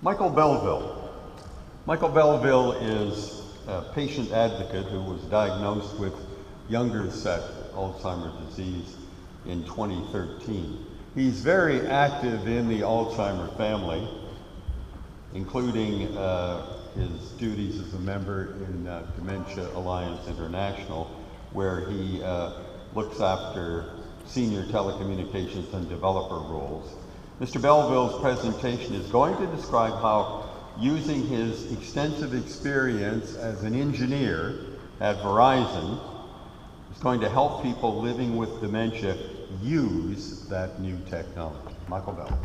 Michael Belleville. Michael Belleville is a patient advocate who was diagnosed with younger set Alzheimer's disease in 2013. He's very active in the Alzheimer family, including his duties as a member in Dementia Alliance International, where he looks after senior telecommunications and developer roles. Mr. Belleville's presentation is going to describe how using his extensive experience as an engineer at Verizon is going to help people living with dementia use that new technology. Michael Belleville.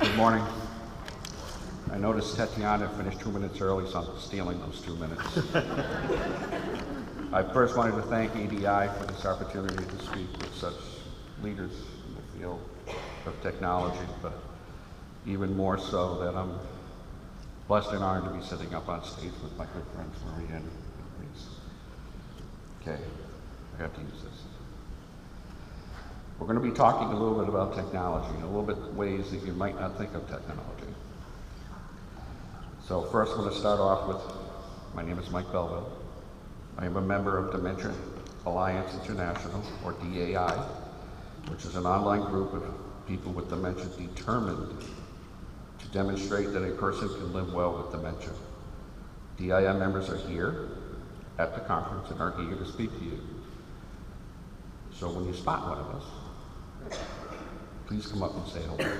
Good morning. I noticed Tatiana finished 2 minutes early, so I'm stealing those 2 minutes. I first wanted to thank ADI for this opportunity to speak with such leaders in the field of technology, but even more so that I'm blessed and honored to be sitting up on stage with my good friends Maria and Reese. Okay, I have to use this. We're going to be talking a little bit about technology and a little bit ways that you might not think of technology. So first I'm going to start off with, my name is Mike Belleville. I am a member of Dementia Alliance International, or DAI, which is an online group of people with dementia determined to demonstrate that a person can live well with dementia. DAI members are here at the conference and are eager to speak to you. So when you spot one of us, please come up and say hello.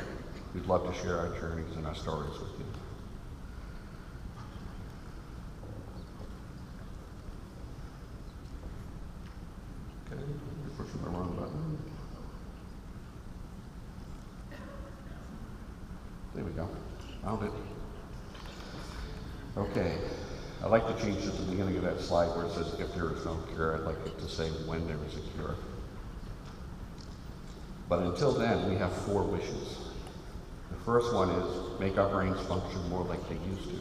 We'd love to share our journeys and our stories with you. Okay, you're pushing the wrong button. There we go. Found it. Okay. I'd like to change at the beginning of that slide where it says, if there is no cure, I'd like it to say when there is a cure. But until then, we have 4 wishes. The first one is, make our brains function more like they used to.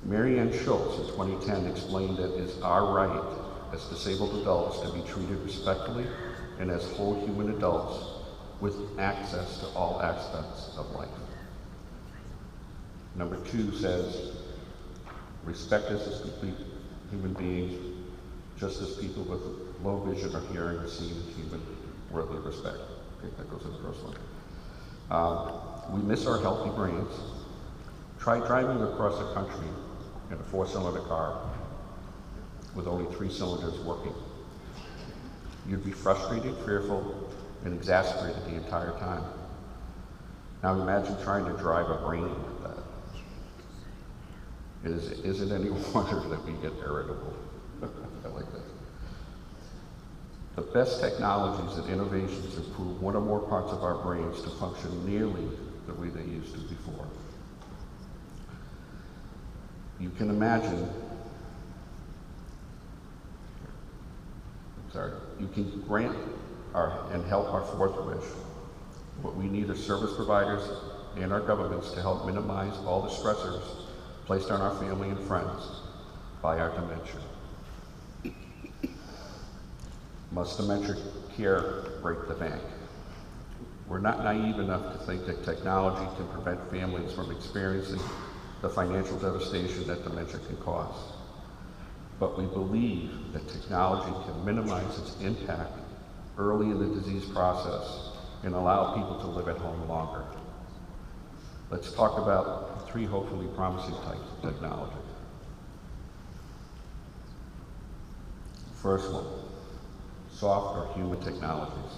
Marianne Schultz in 2010 explained that it is our right as disabled adults to be treated respectfully and as whole human adults with access to all aspects of life. Number 2 says, respect us as complete human beings, just as people with low vision or hearing are seen as human, worthy of respect. Okay, that goes in the first one. We miss our healthy brains. Try driving across the country in a 4-cylinder car with only 3 cylinders working. You'd be frustrated, fearful, and exasperated the entire time. Now imagine trying to drive a brain like that. Is it any wonder that we get irritable? I like that. The best technologies and innovations improve one or more parts of our brains to function nearly the way they used to before. You can imagine, you can grant and help our 4th wish. What we need are service providers and our governments to help minimize all the stressors placed on our family and friends by our dementia. Must dementia care break the bank? We're not naive enough to think that technology can prevent families from experiencing the financial devastation that dementia can cause. But we believe that technology can minimize its impact early in the disease process and allow people to live at home longer. Let's talk about 3 hopefully promising types of technology. First one, soft or human technologies.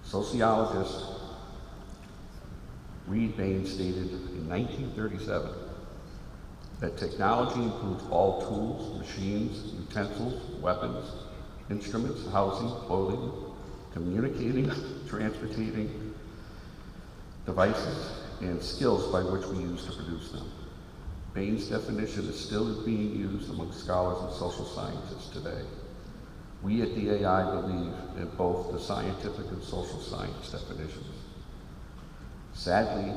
Sociologist Reed Bain stated in 1937 that technology includes all tools, machines, utensils, weapons, instruments, housing, clothing, communicating, transporting devices, and skills by which we use to produce them. Bain's definition is still being used among scholars and social scientists today. We at DAI believe in both the scientific and social science definitions. Sadly,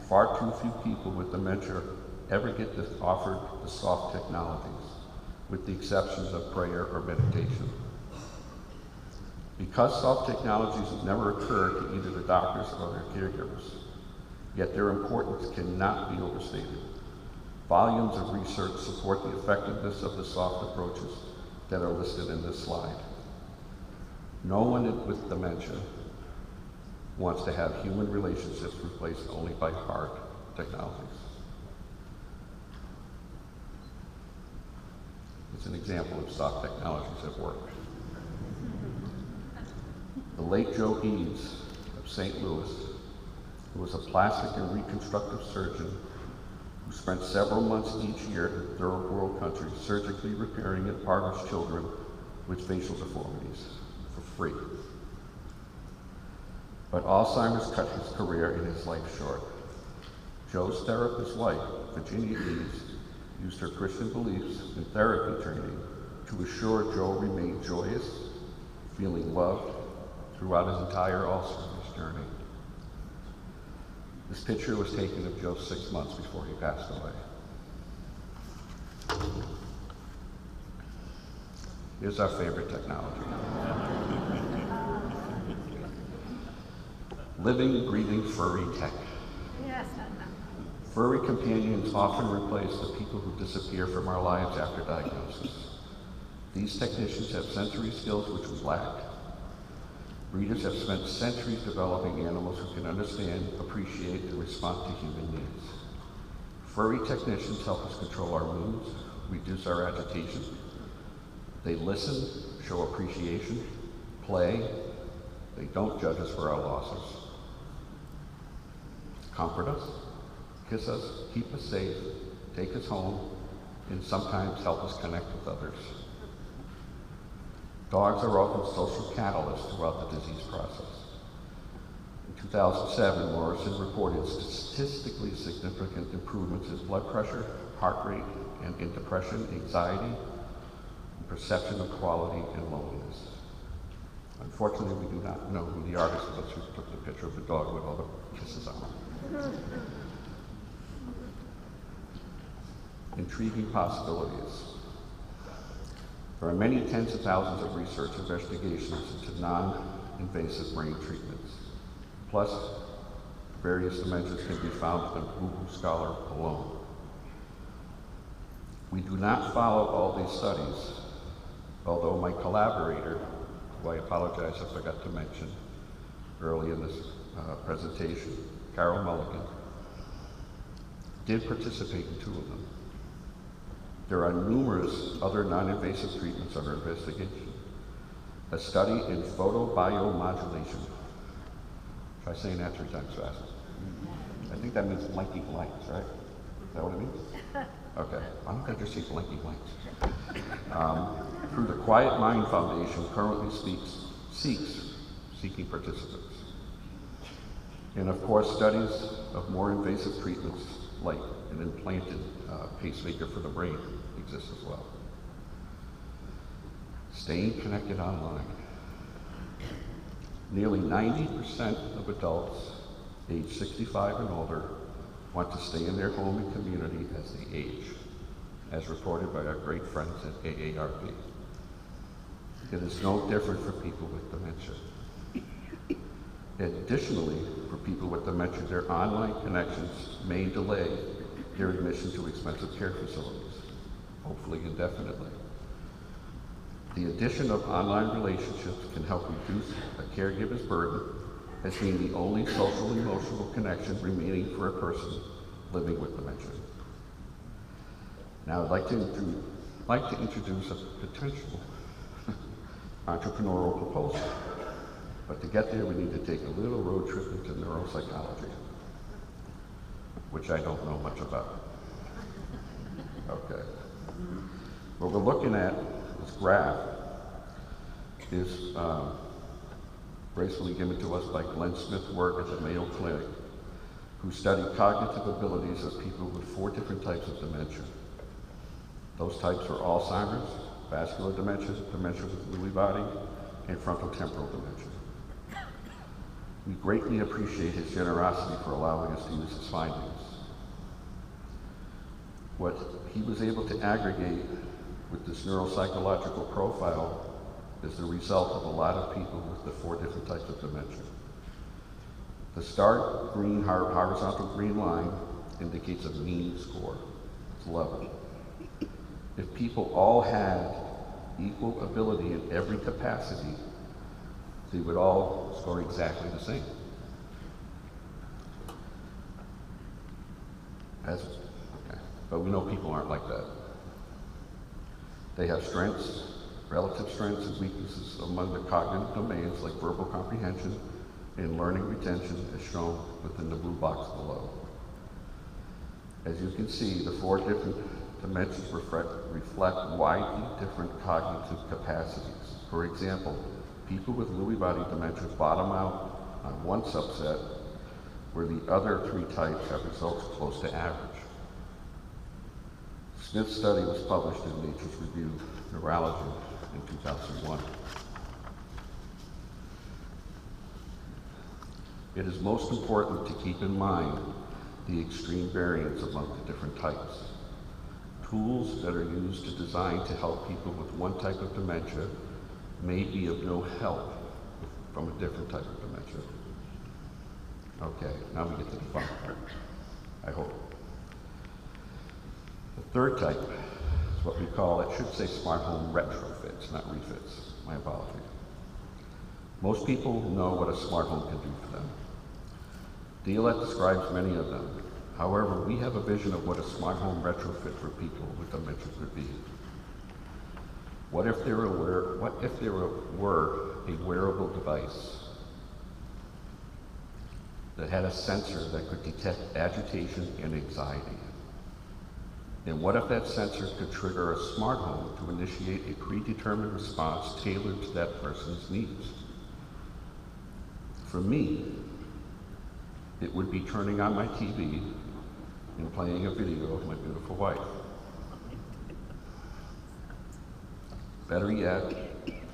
far too few people with dementia ever get offered the soft technologies, with the exceptions of prayer or meditation. Because soft technologies have never occurred to either the doctors or their caregivers, yet their importance cannot be overstated. Volumes of research support the effectiveness of the soft approaches that are listed in this slide. No one with dementia wants to have human relationships replaced only by hard technologies. It's an example of soft technologies at work. The late Joe Eads of St. Louis, who was a plastic and reconstructive surgeon who spent several months each year in third world countries surgically repairing impoverished children with facial deformities for free. But Alzheimer's cut his career and his life short. Joe's therapist wife, Virginia Eads, used her Christian beliefs and therapy training to assure Joe remained joyous, feeling loved throughout his entire Alzheimer's journey. This picture was taken of Joe 6 months before he passed away. Here's our favorite technology. Living, breathing furry tech. Yes. Furry companions often replace the people who disappear from our lives after diagnosis. These technicians have sensory skills which we lack. Breeders have spent centuries developing animals who can understand, appreciate, and respond to human needs. Furry technicians help us control our moods, reduce our agitation. They listen, show appreciation, play. They don't judge us for our losses. Comfort us, kiss us, keep us safe, take us home, and sometimes help us connect with others. Dogs are often social catalysts throughout the disease process. In 2007, Morrison reported statistically significant improvements in blood pressure, heart rate, and in depression, anxiety, and perception of quality and loneliness. Unfortunately, we do not know who the artist was who took the picture of the dog with all the kisses on him. Intriguing possibilities. There are many tens of thousands of research investigations into non-invasive brain treatments. Plus, various dementias can be found within Google Scholar alone. We do not follow all these studies, although my collaborator, who I apologize I forgot to mention early in this presentation, Carole Mulliken, did participate in 2 of them. There are numerous other non-invasive treatments under investigation. A study in photobiomodulation. Try saying that 3 times fast. I think that means blinking lights, right? Is that what it means? Okay, why don't I just say blinking lights? Through the Quiet Mind Foundation currently seeking participants. And of course, studies of more invasive treatments like an implanted pacemaker for the brain exist as well. Staying connected online. Nearly 90% of adults age 65 and older want to stay in their home and community as they age, as reported by our great friends at AARP. It is no different for people with dementia. Additionally, for people with dementia, their online connections may delay their admission to expensive care facilities, hopefully indefinitely. The addition of online relationships can help reduce a caregiver's burden as being the only social and emotional connection remaining for a person living with dementia. Now I'd like to introduce a potential entrepreneurial proposal. But to get there, we need to take a little road trip into neuropsychology, which I don't know much about. Okay. What we're looking at, this graph, is gracefully given to us by Glenn Smith's work at the Mayo Clinic, who studied cognitive abilities of people with 4 different types of dementia. Those types are Alzheimer's, vascular dementia, dementia with Lewy body, and frontotemporal dementia. We greatly appreciate his generosity for allowing us to use his findings. What he was able to aggregate with this neuropsychological profile is the result of a lot of people with the 4 different types of dementia. The stark green, horizontal green line indicates a mean score. It's 11. If people all had equal ability in every capacity, they would all score exactly the same. But we know people aren't like that. They have strengths, relative strengths and weaknesses among the cognitive domains like verbal comprehension and learning retention as shown within the blue box below. As you can see, the 4 different dimensions reflect widely different cognitive capacities. For example, people with Lewy body dementia bottom out on one subset, where the other 3 types have results close to average. Smith's study was published in Nature's Review Neurology in 2001. It is most important to keep in mind the extreme variance among the different types. Tools that are used to design to help people with one type of dementia may be of no help from a different type of dementia. Okay, now we get to the fun part, I hope. The 3rd type is what we call, it should say smart home retrofits, not refits. My apologies. Most people know what a smart home can do for them. DLET describes many of them. However, we have a vision of what a smart home retrofit for people with dementia could be. What if there were a wearable device that had a sensor that could detect agitation and anxiety? And what if that sensor could trigger a smart home to initiate a predetermined response tailored to that person's needs? For me, it would be turning on my TV and playing a video of my beautiful wife. Better yet,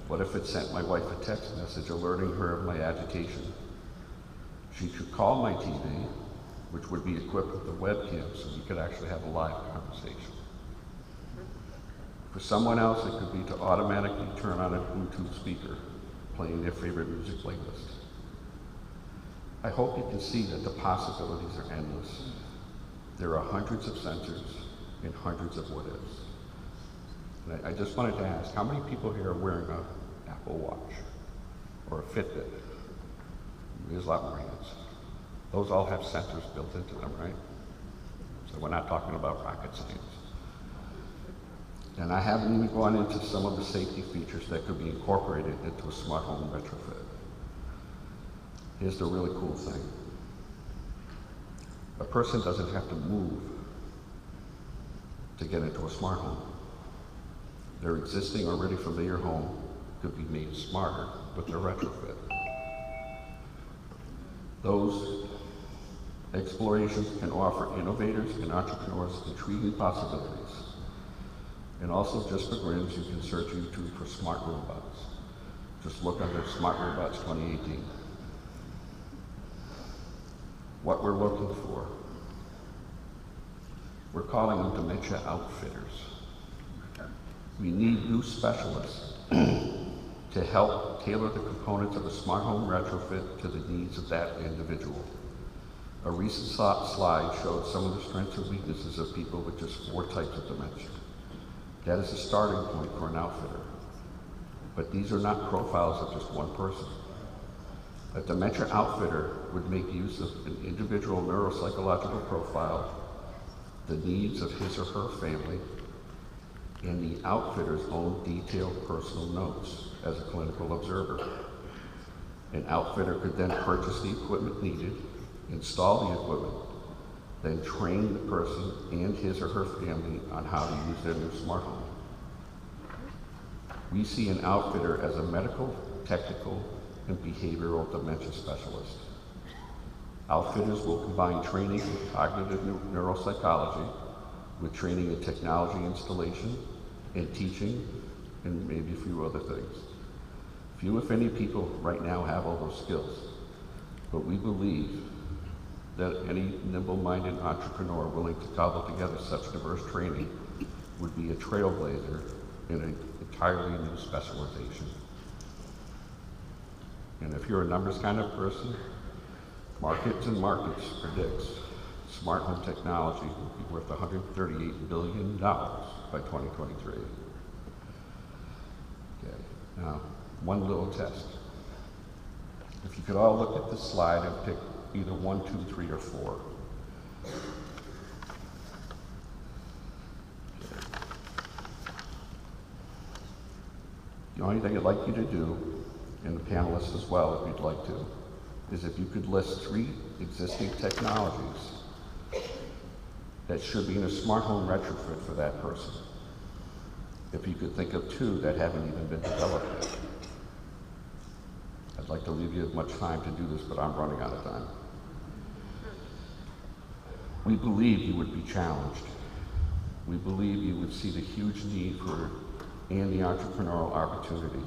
what if it sent my wife a text message alerting her of my agitation? She could call my TV, which would be equipped with a webcam so we could actually have a live conversation. For someone else, it could be to automatically turn on a Bluetooth speaker, playing their favorite music playlist. I hope you can see that the possibilities are endless. There are hundreds of sensors and hundreds of what-ifs. And I just wanted to ask, how many people here are wearing an Apple Watch or a Fitbit? There's a lot more hands. Those all have sensors built into them, right? So we're not talking about rocket science. And I haven't even gone into some of the safety features that could be incorporated into a smart home retrofit. Here's the really cool thing. A person doesn't have to move to get into a smart home. Their existing already familiar home could be made smarter with their retrofit. Those explorations can offer innovators and entrepreneurs intriguing possibilities. And also, just for grins, you can search YouTube for smart robots. Just look under Smart Robots 2018. What we're looking for, we're calling them dementia outfitters. We need new specialists to help tailor the components of a smart home retrofit to the needs of that individual. A recent slide showed some of the strengths and weaknesses of people with just 4 types of dementia. That is a starting point for an outfitter. But these are not profiles of just one person. A dementia outfitter would make use of an individual neuropsychological profile, the needs of his or her family, and the outfitter's own detailed personal notes as a clinical observer. An outfitter could then purchase the equipment needed, install the equipment, then train the person and his or her family on how to use their new smart home. We see an outfitter as a medical, technical, and behavioral dementia specialist. Outfitters will combine training in cognitive neuropsychology with training in technology installation and teaching, and maybe a few other things. Few, if any, people right now have all those skills, but we believe that any nimble-minded entrepreneur willing to cobble together such diverse training would be a trailblazer in an entirely new specialization. And if you're a numbers kind of person, Markets and Markets predicts smart home technology will be worth $138 billion by 2023. Okay, now, one little test. If you could all look at this slide and pick either 1, 2, 3, or 4. The only thing I'd like you to do, and the panelists as well if you'd like to, is if you could list 3 existing technologies that should be in a smart home retrofit for that person. If you could think of 2 that haven't even been developed yet. I'd like to leave you as much time to do this, but I'm running out of time. We believe you would be challenged. We believe you would see the huge need for and the entrepreneurial opportunity.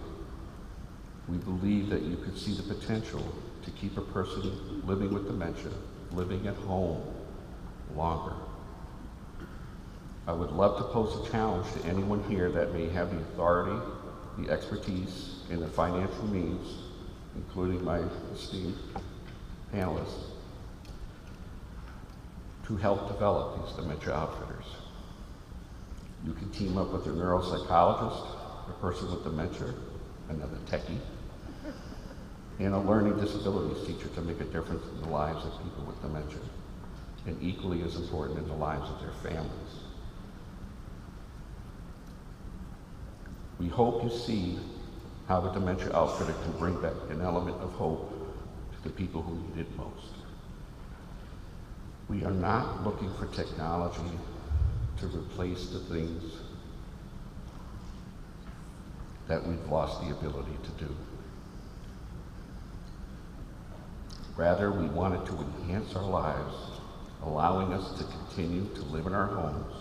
We believe that you could see the potential to keep a person living with dementia, living at home longer. I would love to pose a challenge to anyone here that may have the authority, the expertise, and the financial means, including my esteemed panelists, to help develop these dementia outfitters. You can team up with a neuropsychologist, a person with dementia, another techie, and a learning disabilities teacher to make a difference in the lives of people with dementia, and equally as important in the lives of their families. We hope you see how the Dementia Outfitter can bring back an element of hope to the people who need it most. We are not looking for technology to replace the things that we've lost the ability to do. Rather, we wanted to enhance our lives, allowing us to continue to live in our homes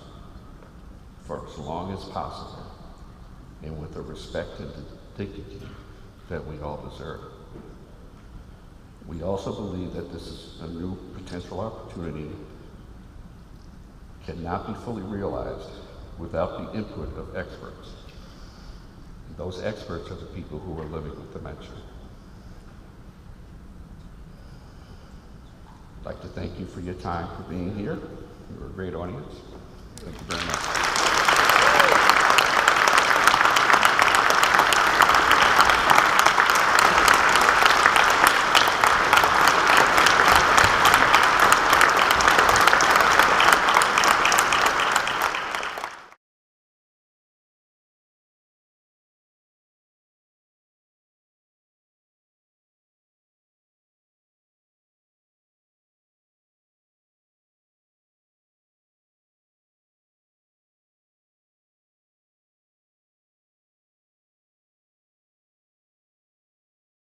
for as long as possible, and with the respect and dignity that we all deserve. We also believe that this is a new potential opportunity cannot be fully realized without the input of experts. And those experts are the people who are living with dementia. I'd like to thank you for your time, for being here. You're a great audience. Thank you very much.